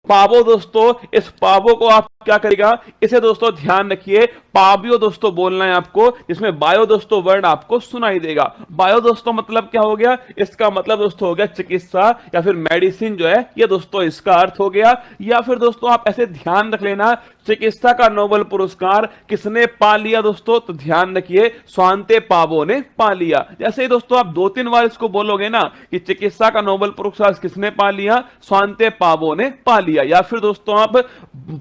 पावो दोस्तों, इस पावो को आप क्या करेगा, इसे दोस्तों ध्यान रखिए, पावियो दोस्तों बोलना है आपको, जिसमें बायो दोस्तों वर्ड आपको सुनाई देगा। बायो दोस्तों मतलब क्या हो गया, इसका मतलब दोस्तों हो गया चिकित्सा या फिर मेडिसिन जो है, ये दोस्तों इसका अर्थ हो गया। या फिर दोस्तों आप ऐसे ध्यान रख लेना, चिकित्सा का नोबेल पुरस्कार किसने पा लिया दोस्तों, तो ध्यान रखिए स्वांते पावो ने पा लिया। जैसे ही दोस्तों आप 2-3 बार इसको बोलोगे ना कि चिकित्सा का नोबेल पुरस्कार किसने पा लिया, स्वांते पावो ने पा लिया। या फिर दोस्तों आप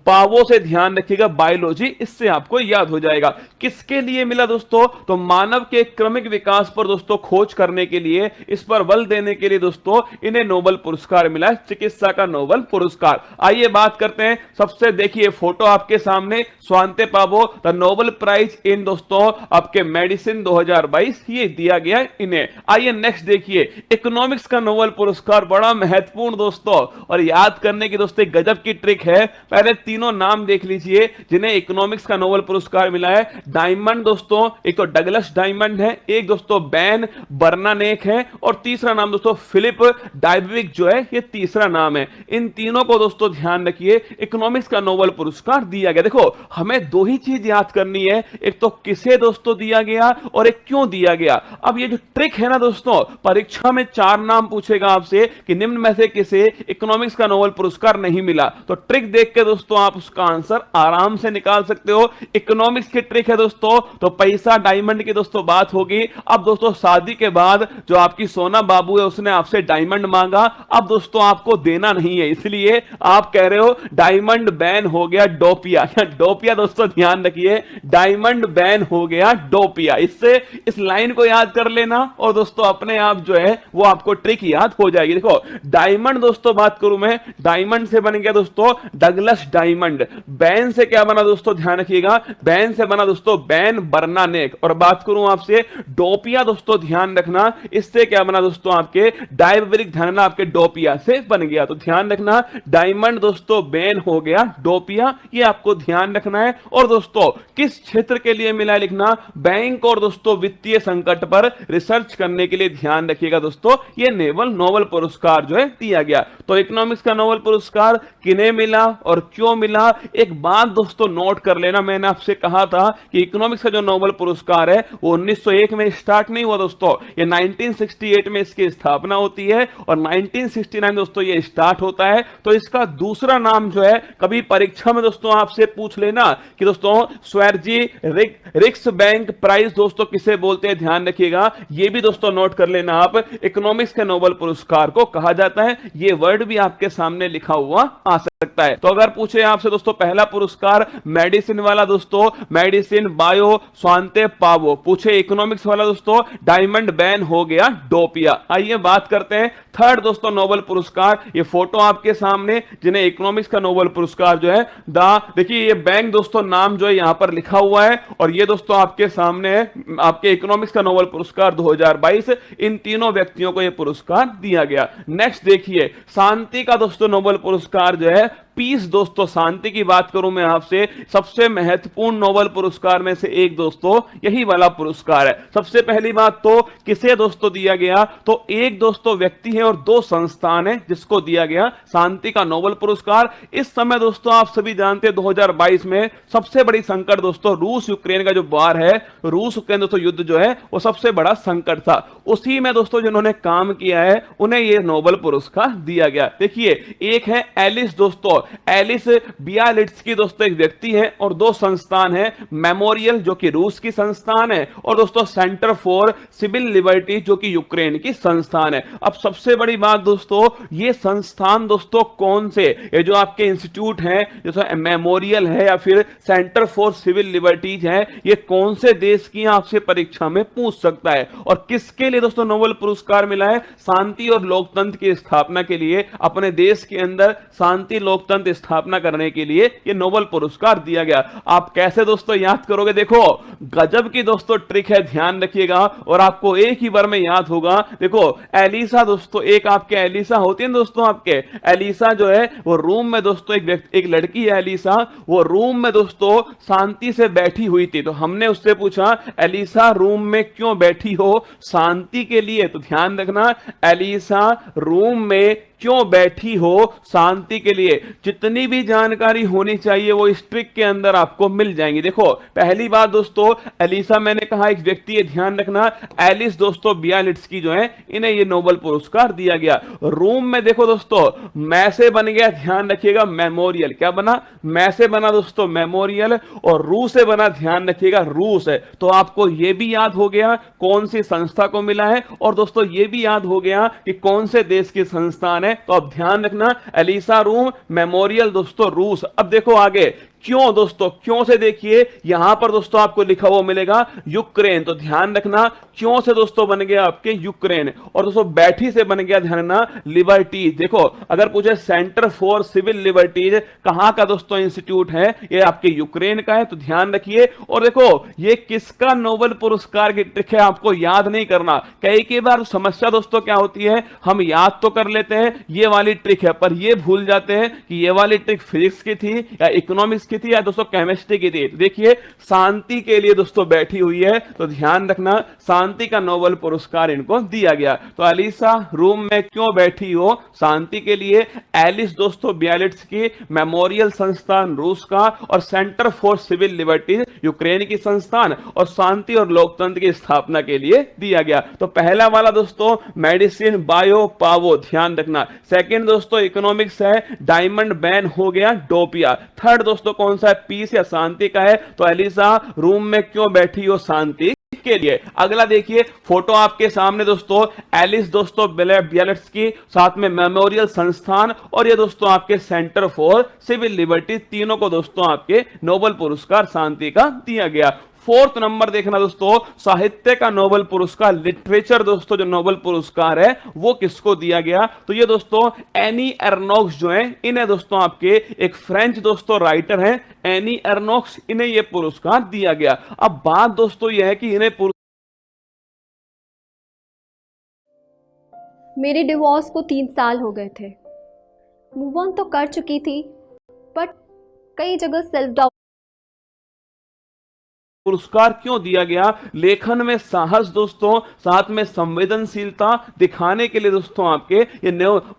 पावो से ध्यान रखिएगा बायोलॉजी, इससे आपको याद हो जाएगा। किसके लिए मिला दोस्तों, तो मानव के क्रमिक विकास पर दोस्तों खोज करने के लिए, इस पर बल देने के लिए दोस्तों इन्हें नोबेल पुरस्कार मिला है, चिकित्सा का नोबेल पुरस्कार। आइए बात करते हैं, सबसे देखिए फोटो आपके सामने, Svante Paavo the Nobel prize in दोस्तों आपके मेडिसिन 2022, ये दिया गया है इन्हें। आइए नेक्स्ट देखिए, इकोनॉमिक्स का नोबेल पुरस्कार, बड़ा महत्वपूर्ण दोस्तों और याद करने की दोस्तों गजब की ट्रिक है। पहले तीनों नाम देख लीजिए जिन्हें इकोनॉमिक्स का नोबेल पुरस्कार मिला है। डायमंड दोस्तों, एक तो डगलस डायमंड है, एक दोस्तों बैन बर्नानेक है, और तीसरा नाम दोस्तों फिलिप डायबविक जो है, ये तीसरा नाम है। इन तीनों को दोस्तों ध्यान रखिए, इकोनॉमिक्स का नोबेल पुरस्कार दिया गया। देखो हमें दो ही चीज याद करनी है, एक तो किसे दोस्तों दिया गया और एक क्यों दिया गया। अब ये जो ट्रिक है ना दोस्तों, परीक्षा में 4 नाम पूछेगा आपसे कि निम्न में से किसे इकोनॉमिक्स का नोबेल पुरस्कार नहीं मिला, तो ट्रिक देख के दोस्तों आप उसका आंसर आराम से निकाल सकते हो। इकोनॉमिक्स की ट्रिक है दोस्तों, तो पैसा डायमंड की दोस्तों बात होगी। अब दोस्तों शादी के बाद जो आपकी सोना बाबू है उसने आपसे डायमंड मांगा, अब दोस्तों आपको देना नहीं है, इसलिए आप कह रहे हो डायमंड बैन हो गया डोपिया। डोपिया दोस्तों ध्यान रखिए, डायमंड बैन हो गया डोपिया। इससे इस लाइन को याद कर लेना और दोस्तों अपने आप जो है वो आपको ट्रिक याद हो जाएगी। देखो डायमंड दोस्तों बात करूं मैं, डायमंड से बन गया दोस्तों डगलस डायमंड। बैन से क्या बना दोस्तों, ध्यान रखिएगा, बैन से बना दोस्तों बैन बर्नानेक। और बात करूं आपसे डोपिया दोस्तों, ध्यान रखना, इससे क्या बना दोस्तों आपके डायबेटिक, ध्यान आपके डोपिया से बन गया। तो ध्यान रखना डायमंड दोस्तों बैन हो गया डोपिया, ये आपको ध्यान रखना है। और दोस्तों किस क्षेत्र के लिए मिला लिखना, बैंक और दोस्तों वित्तीय संकट पर रिसर्च करने के लिए ध्यान रखिएगा दोस्तों, ये नोबेल पुरस्कार जो है दिया गया। तो इकोनॉमिक्स का नोबेल पुरस्कार किन्हें मिला और क्यों मिला, एक बात दोस्तों नोट कर लेना, मैंने आपसे कहा था कि इकोनॉमिक्स का जो नोबेल पुरस्कार है वो 1901 में स्टार्ट नहीं हुआ दोस्तों, ये 1968 में इसकी स्थापना होती है और 1969 दोस्तों ये स्टार्ट होता है। तो इसका दूसरा नाम जो है, कभी परीक्षा में दोस्तों आपसे पूछ लेना कि दोस्तों स्वेर्जी रिक्स बैंक प्राइज दोस्तों किसे बोलते हैं, ध्यान रखिएगा, ये भी दोस्तों नोट कर लेना आप, इकोनॉमिक्स के नोबेल पुरस्कार को कहा जाता है। ये वर्ड भी आपके सामने लिखा हुआ आ सकता है। तो अगर पूछे आपसे दोस्तों पहला पुरस्कार मेडिसिन वाला दोस्तों, मेडिसिन बायो स्वांते पावो, पूछे इकोनॉमिक्स वाला दोस्तों डायमंड बैन हो गया डोपिया। आइए बात करते हैं थर्ड दोस्तों नोबेल पुरस्कार, ये फोटो आपके सामने जिन्हें इकोनॉमिक्स का नोबेल पुरस्कार जो है देखिए ये बैंक दोस्तों नाम जो है यहां पर लिखा हुआ है, और ये दोस्तों आपके सामने है आपके इकोनॉमिक्स का नोबेल पुरस्कार 2022, इन तीनों व्यक्तियों को यह पुरस्कार दिया गया। नेक्स्ट देखिए शांति का दोस्तों नोबेल पुरस्कार जो है, पीस दोस्तों, शांति की बात करूं मैं आपसे, सबसे महत्वपूर्ण नोबेल पुरस्कार में से एक दोस्तों यही वाला पुरस्कार है। सबसे पहली बात तो किसे दोस्तों दिया गया, तो एक दोस्तों व्यक्ति है और 2 संस्थान है जिसको दिया गया शांति का नोबेल पुरस्कार। इस समय दोस्तों आप सभी जानते हैं 2022 में सबसे बड़ी संकट दोस्तों रूस यूक्रेन का जो वार है, रूस यूक्रेन दोस्तों युद्ध जो है वो सबसे बड़ा संकट था, उसी में दोस्तों जिन्होंने काम किया है उन्हें यह नोबेल पुरस्कार दिया गया। देखिए एक है एलिस दोस्तों, एलिस बियालिट्स्की दोस्तों एक व्यक्ति है और 2 संस्थान है, मेमोरियल जो कि रूस की संस्थान है और दोस्तों सेंटर फॉर सिविल लिबर्टी जो कि यूक्रेन की संस्थान है। अब सबसे बड़ी बात दोस्तों, ये संस्थान दोस्तों कौन से, ये जो आपके इंस्टीट्यूट हैं जैसे मेमोरियल है या फिर सेंटर फॉर सिविल लिबर्टीज है, ये कौन से देश की आपसे परीक्षा में पूछ सकता है। और किसके लिए दोस्तों नोबेल पुरस्कार मिला है, शांति और लोकतंत्र की स्थापना के लिए, अपने देश के अंदर शांति लोकतंत्र स्थापना करने के लिए ये नोबेल पुरस्कार दिया गया। आप कैसे दोस्तों याद करोगे, देखो गजब की दोस्तों ट्रिक है, ध्यान रखिएगा और आपको एक ही बार में याद होगा। देखो एलिसा दोस्तों, एक आपके एलिसा होती है दोस्तों, आपके एलिसा जो है वो रूम में दोस्तों एक लड़की है एलिसा, वो रूम में दोस्तों शांति से बैठी हुई थी, तो हमने उससे पूछा एलिसा रूम में क्यों बैठी हो, शांति के लिए। तो ध्यान रखना एलिसा रूम में क्यों बैठी हो शांति के लिए। जितनी भी जानकारी होनी चाहिए वो इस ट्रिक के अंदर आपको मिल जाएंगी। देखो पहली बात दोस्तों, एलिसा मैंने कहा एक व्यक्ति है, ध्यान रखना, एलिस दोस्तों बियालिट्स्की जो है इन्हें ये नोबेल पुरस्कार दिया गया। रूम में देखो दोस्तों मैसे बन गया, ध्यान रखिएगा मेमोरियल, क्या बना, मैसे बना दोस्तों मेमोरियल, और रू से बना, ध्यान रखिएगा रूस है। तो आपको यह भी याद हो गया कौन सी संस्था को मिला है, और दोस्तों यह भी याद हो गया कि कौन से देश की संस्थान है। तो अब ध्यान रखना एलिसा रूम मेमोरियल दोस्तों रूस। अब देखो आगे क्यों दोस्तों, क्यों से देखिए यहां पर दोस्तों आपको लिखा हुआ मिलेगा यूक्रेन। तो ध्यान रखना क्यों से दोस्तों बन गया आपके यूक्रेन, और दोस्तों बैठी से बन गया ध्यान रखना लिबर्टीज। देखो अगर पूछे सेंटर फॉर सिविल लिबर्टीज कहां का दोस्तों इंस्टीट्यूट है, ये आपके यूक्रेन का है, तो ध्यान रखिए। और देखो ये किसका नोबेल पुरस्कार की ट्रिक है आपको याद नहीं करना। कई बार समस्या दोस्तों क्या होती है, हम याद तो कर लेते हैं ये वाली ट्रिक है, पर ये भूल जाते हैं कि ये वाली ट्रिक फिजिक्स की थी या इकोनॉमिक्स की थी या दोस्तों केमिस्ट्री की थी। देखिए शांति के लिए दोस्तों बैठी हुई है, तो ध्यान रखना शांति का नोबेल पुरस्कार इनको दिया गया। तो एलिसा रूम में क्यों बैठी हो शांति के लिए, एलिस दोस्तों बियालिट्स्की मेमोरियल संस्थान रूस का, और centre for civil liberties Ukraine की संस्थान, और शांति और लोकतंत्र की स्थापना के लिए दिया गया। तो पहला वाला दोस्तों मेडिसिन बायो पावो, ध्यान रखना। सेकंड दोस्तों इकोनॉमिक्स है, डायमंड बैन हो गया डोपिया। थर्ड दोस्तों कौन सा है, पीस या शांति का है, तो एलिसा रूम में क्यों बैठी हो शांति के लिए। अगला देखिए फोटो आपके सामने दोस्तों, एलिस दोस्तों बियालिट्स्की, साथ में मेमोरियल संस्थान, और ये दोस्तों आपके सेंटर फॉर सिविल लिबर्टी, तीनों को दोस्तों आपके नोबेल पुरस्कार शांति का दिया गया। फोर्थ नंबर देखना दोस्तों, साहित्य का नोबेल पुरस्कार, लिटरेचर दोस्तों जो नोबेल पुरस्कार है वो किसको दिया गया, तो ये दोस्तों एनी एर्नोक्स जो है, इन्हें दोस्तों आपके एक फ्रेंच दोस्तों राइटर हैं एनी एर्नोक्स, इन्हें ये पुरस्कार दिया गया। अब बात दोस्तों ये है कि इन्हें मेरे डिवोर्स को 3 साल हो गए थे। मूव ऑन तो कर चुकी थी, बट कई जगह सेल्फ डाउट। पुरस्कार क्यों दिया गया, लेखन में साहस दोस्तों, साथ में संवेदनशीलता दिखाने के लिए दोस्तों आपके ये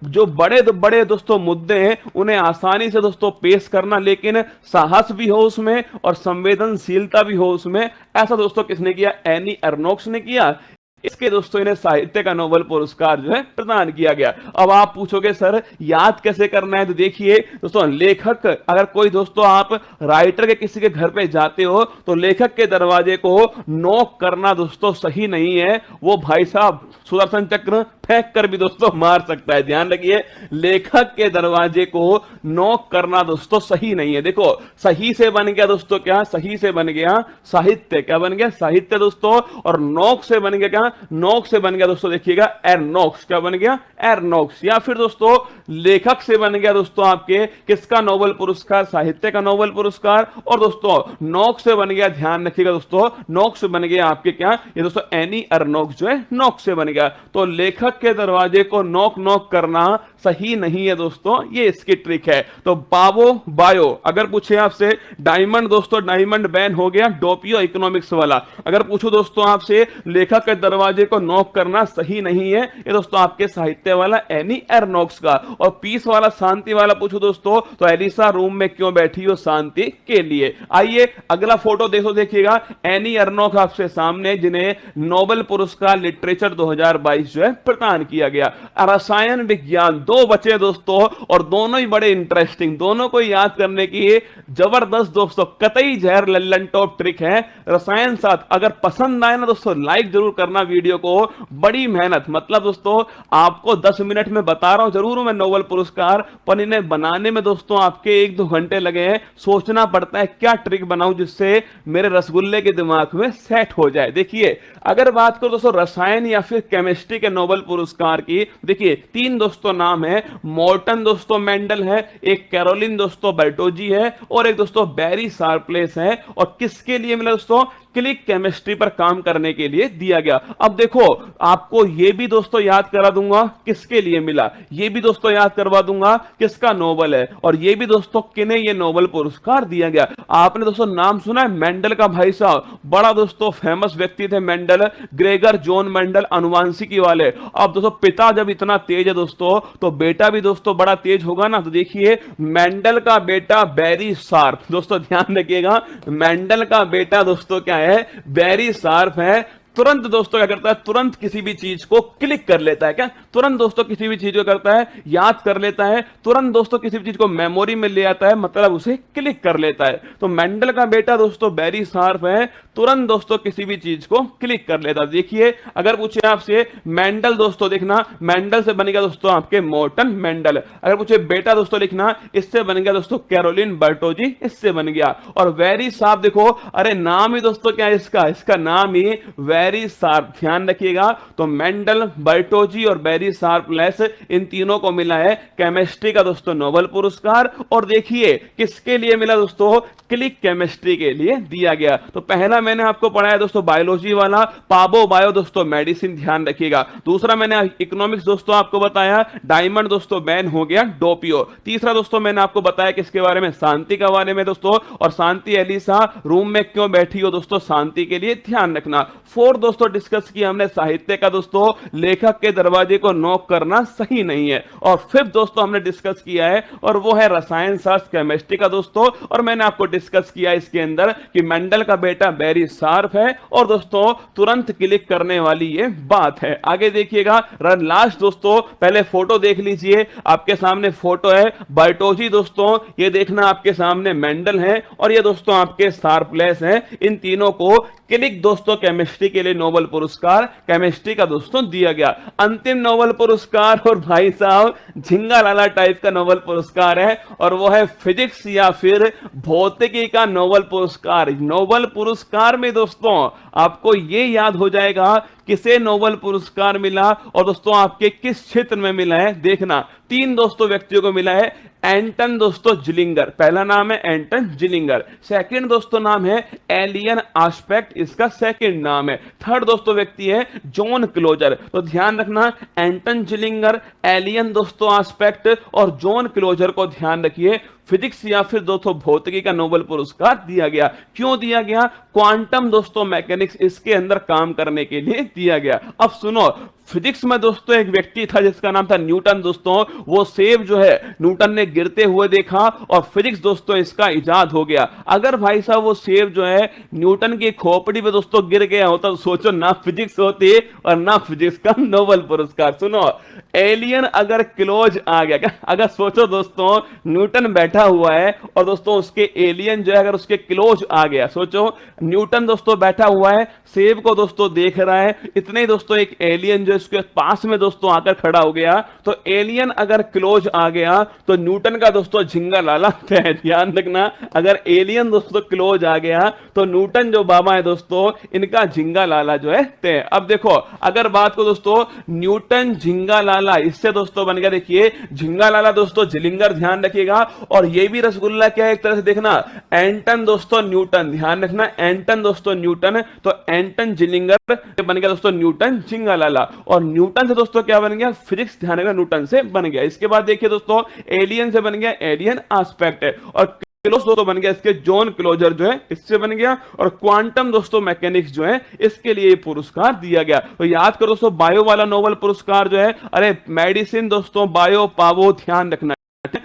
जो बड़े दोस्तों मुद्दे हैं उन्हें आसानी से दोस्तों पेश करना, लेकिन साहस भी हो उसमें और संवेदनशीलता भी हो उसमें। ऐसा दोस्तों किसने किया, एनी एर्नोक्स ने किया। इसके दोस्तों इन्हें साहित्य का नोबेल पुरस्कार जो है प्रदान किया गया। अब आप पूछोगे सर याद कैसे करना है, तो देखिए दोस्तों लेखक, अगर कोई दोस्तों आप राइटर के किसी के घर पे जाते हो तो लेखक के दरवाजे को नॉक करना दोस्तों सही नहीं है। वो भाई साहब सुदर्शन चक्र फेंक कर भी दोस्तों मार सकता है, ध्यान रखिए। लेखक के दरवाजे को नॉक करना दोस्तों सही नहीं है। देखो सही से बन गया दोस्तों क्या, सही से बन गया साहित्य, क्या बन गया साहित्य दोस्तों, और नॉक से बन गया क्या, नॉक से बन गया दोस्तों देखिएगा एर्नोक्स, क्या बन गया एर्नोक्स। या फिर दोस्तों लेखक से बन गया दोस्तों आपके किसका नोबेल पुरस्कार, साहित्य का नोबेल पुरस्कार, और दोस्तों नॉक से बन गया, ध्यान रखिएगा दोस्तों, नॉक से बन गया आपके क्या, ये दोस्तों एनी एर्नोक्स जो है नॉक से बन गया। तो लेखक के दरवाजे को नॉक नॉक करना सही नहीं है दोस्तों, ये इसकी ट्रिक है। तो पावो बायो, अगर पूछे आपसे डायमंड दोस्तों, डायमंड बैन हो गया डोपियो इकोनॉमिक्स वाला। अगर पूछो दोस्तों आपसे लेखक के दरवाजे को नॉक करना सही नहीं है, ये दोस्तों आपके साहित्य वाला एनी एर्नोक्स का। और पीस वाला शांति वाला पूछो दोस्तों तो एलिसा रूम में क्यों बैठी हो शांति के लिए। आइए अगला फोटो देखिएगा, एनी एर्नोक्स आपसे सामने जिन्हें नोबेल पुरस्कार लिटरेचर 2022 जो है प्रदान किया गया। रसायन विज्ञान, 2 बचे दोस्तों और दोनों ही बड़े इंटरेस्टिंग, दोनों को याद करने की जबरदस्त दोस्तों कतई जहर लल्लन टॉप ट्रिक है। रसायन साथ अगर पसंद आए ना दोस्तों लाइक जरूर करना वीडियो को, बड़ी मेहनत, मतलब दोस्तों आपको 10 मिनट में बता रहा हूं जरूर मैं नोबेल पुरस्कार, पर इन्हें बनाने में दोस्तों आपके 1-2 घंटे लगे हैं। सोचना पड़ता है क्या ट्रिक बनाऊं जिससे मेरे रसगुल्ले के दिमाग में सेट हो जाए। देखिए अगर बात करो दोस्तों रसायन या फिर केमिस्ट्री के नोबेल पुरस्कार की, देखिए 3 दोस्तों नाम है, मॉर्टन दोस्तों मेंडल है, एक कैरोलिन दोस्तों बर्टोजी है, और एक दोस्तों बैरी शार्प्लेस है। और किसके लिए मिला दोस्तों, क्लिक केमिस्ट्री पर काम करने के लिए दिया गया। अब देखो आपको ये भी दोस्तों याद करा दूंगा किसके लिए मिला, ये भी दोस्तों याद करवा दूंगा किसका नोबल है, और ये भी दोस्तों किन्हें ये नोबल पुरस्कार दिया गया। आपने दोस्तों नाम सुना है मेंडल का, भाई साहब बड़ा दोस्तों फेमस व्यक्ति थे मेंडल, ग्रेगर जॉन मेंडल, अनुवांशिकी वाले। अब दोस्तों पिता जब इतना तेज है दोस्तों तो बेटा भी दोस्तों बड़ा तेज होगा ना। तो देखिए मेंडल का बेटा बैरी शार्प, दोस्तों ध्यान रखिएगा मेंडल का बेटा दोस्तों क्या है, बैरी शार्प है। तुरंत दोस्तों क्या करता है, तुरंत किसी भी चीज को क्लिक कर लेता है, क्या तुरंत दोस्तों किसी भी चीज को करता है, याद कर लेता है, तुरंत दोस्तों किसी भी चीज को मेमोरी में ले आता है, मतलब उसे क्लिक कर लेता है। तो मेंडल का बेटा दोस्तों बैरी शार्प है, तुरंत दोस्तों किसी भी चीज को क्लिक कर लेता है। देखिए अगर पूछे आपसे मेंडल दोस्तों देखना, मेंडल से बन गया दोस्तों आपके मोर्टन मेंडल। अगर पूछे बेटा दोस्तों लिखना, इससे बन गया दोस्तों कैरोलिन बर्टोजी, इससे बन गया। और वेरी शार्प देखो, अरे नाम ही दोस्तों क्या है इसका नाम ही बैरी शार्प, ध्यान रखिएगा। तो मेंडल, बर्टोजी और बैरी शार्पलेस, इन तीनों को मिला है केमिस्ट्री का दोस्तों नोबेल पुरस्कार। और देखिए किसके लिए मिला दोस्तों, क्लिक केमिस्ट्री के लिए दिया गया। तो पहला मैंने आपको पढ़ाया दोस्तों बायोलॉजी वाला, पाबो बायो दोस्तों मेडिसिन, ध्यान रखिएगा। दूसरा मैंने इकोनॉमिक्स दोस्तों आपको बताया, डायमंड दोस्तों बैन हो गया डोपियो। तीसरा दोस्तों मैंने आपको बताया किसके बारे में, शांति के बारे में दोस्तों, और शांति एलिसा रूम में क्यों बैठी हो दोस्तों, शांति के लिए ध्यान रखना। फोर्थ दोस्तों डिस्कस किया हमने साहित्य का दोस्तों, लेखक के दरवाजे को नॉक करना सही नहीं है। और फिफ्थ दोस्तों हमने डिस्कस किया है, और वो है रसायन शास्त्र केमिस्ट्री का दोस्तों। और मैंने आपको डिस्कस किया इसके अंदर कि मेंडल का बेटा बैरी शार्प है, और दोस्तों तुरंत क्लिक करने वाली ये बात है। आगे देखिएगा लास्ट दोस्तों, पहले फोटो देख लीजिए, आपके सामने फोटो है बर्टोजी दोस्तों, ये देखना आपके सामने मेंडल है, और ये दोस्तों आपके शार्पलेस हैं। इन तीनों को क्लिक दोस्तों केमिस्ट्री के लिए नोबेल पुरस्कार केमिस्ट्री का दोस्तों दिया गया। अंतिम नोबेल पुरस्कार, और भाई साहब झिंगा लाला टाइप का नोबेल पुरस्कार है, और वो है फिजिक्स या फिर भौतिकी का नोबेल पुरस्कार। नोबेल पुरस्कार में दोस्तों आपको ये याद हो जाएगा किसे नोबेल पुरस्कार मिला, और दोस्तों आपके किस क्षेत्र में मिला है। देखना तीन दोस्तों व्यक्तियों को मिला है, एंटन दोस्तों जिलिंगर, पहला नाम है एंटन जिलिंगर, सेकंड दोस्तों नाम है एलियन आस्पेक्ट, इसका सेकंड नाम है, थर्ड दोस्तों व्यक्ति है जॉन क्लोजर। तो ध्यान रखना एंटन जिलिंगर, एलियन दोस्तों आस्पेक्ट और जॉन क्लोजर को ध्यान रखिए। फिजिक्स या फिर दोस्तों भौतिकी का नोबेल पुरस्कार दिया गया। क्यों दिया गया, क्वांटम दोस्तों मैकेनिक्स इसके अंदर काम करने के लिए दिया गया। अब सुनो, फिजिक्स में दोस्तों एक व्यक्ति था जिसका नाम था न्यूटन दोस्तों, वो सेब जो है न्यूटन ने गिरते हुए देखा, और फिजिक्स दोस्तों इसका इजाद हो गया। अगर भाई साहब वो सेब जो है न्यूटन की खोपड़ी पे दोस्तों गिर गया होता, तो सोचो ना फिजिक्स होती और ना फिजिक्स का नोबेल पुरस्कार। सुनो, एलियन अगर क्लोज आ गया, क्या अगर सोचो दोस्तों न्यूटन बैठा हुआ है और दोस्तों उसके एलियन जो है अगर उसके क्लोज आ गया, सोचो न्यूटन दोस्तों बैठा हुआ है, सेब को दोस्तों देख रहा है, इतने ही दोस्तों एक एलियन जो इसके पास में दोस्तों आकर खड़ा हो गया, तो एलियन अगर क्लोज आ गया तो न्यूटन का दोस्तों झिंगा लाला तय। ध्यान रखना, अगर एलियन दोस्तों क्लोज आ गया तो न्यूटन जो बाबा है दोस्तों, इनका झिंगा लाला जो है तय। अब देखो अगर बात को दोस्तों न्यूटन झिंगा लाला, इससे दोस्तों बन गया, देखिए झिंगा लाला दोस्तों जिलिंगर, ध्यान रखिएगा। और ये भी रसगुल्ला क्या है एक तरह से देखना, एंटन दोस्तों न्यूटन, ध्यान रखना एंटन दोस्तों न्यूटन, तो एंटन जिलिंगर बन गया दोस्तों न्यूटन झिंगा लाला। और न्यूटन से दोस्तों क्या बन गया, फिजिक्स, ध्यान रखना न्यूटन से बन गया। इसके बाद देखिए दोस्तों एलियन से बन गया एलियन एस्पेक्ट, और क्लोज दोस्तों बन गया इसके जॉन क्लोजर जो है, इससे बन गया। और क्वांटम दोस्तों मैकेनिक्स जो है इसके लिए पुरस्कार दिया गया। तो याद करो दोस्तों बायो वाला नोबेल पुरस्कार जो है, अरे मेडिसिन दोस्तों बायो पावो, ध्यान रखना।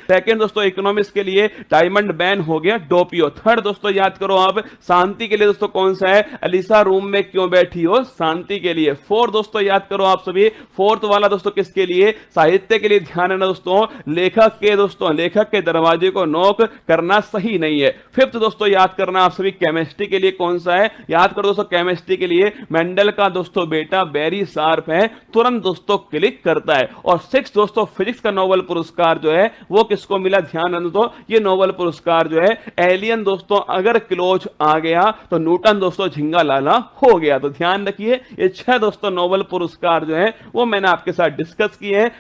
सेकंड दोस्तों इकोनॉमिक्स के लिए डायमंड बैन हो गया डोपियो। थर्ड दोस्तों याद करो आप शांति के लिए दोस्तों कौन सा है, अलीसा रूम में क्यों बैठी हो, शांति के लिए। फोर्थ दोस्तों याद करो आप सभी, फोर्थ वाला दोस्तों किसके लिए, साहित्य के लिए। ध्यान रखना दोस्तों लेखक के दरवाजे को नॉक करना सही नहीं है। फिफ्थ दोस्तों याद करना आप सभी केमिस्ट्री के लिए कौन सा है, याद करो दोस्तों केमिस्ट्री के लिए मेंडल का दोस्तों बेटा बैरी शार्प है, तुरंत दोस्तों क्लिक करता है। और सिक्स दोस्तों फिजिक्स का नोबेल पुरस्कार जो है वो किसको मिला, ध्यान रखना तो ये नोबेल पुरस्कार जो है एलियन दोस्तों अगर क्लोज आ गया तो न्यूटन दोस्तों झिंगा लाला हो गया। तो ध्यान रखिए ये 6 दोस्तों नोबेल पुरस्कार जो है वो मैंने आपके साथ डिस्कस किए हैं।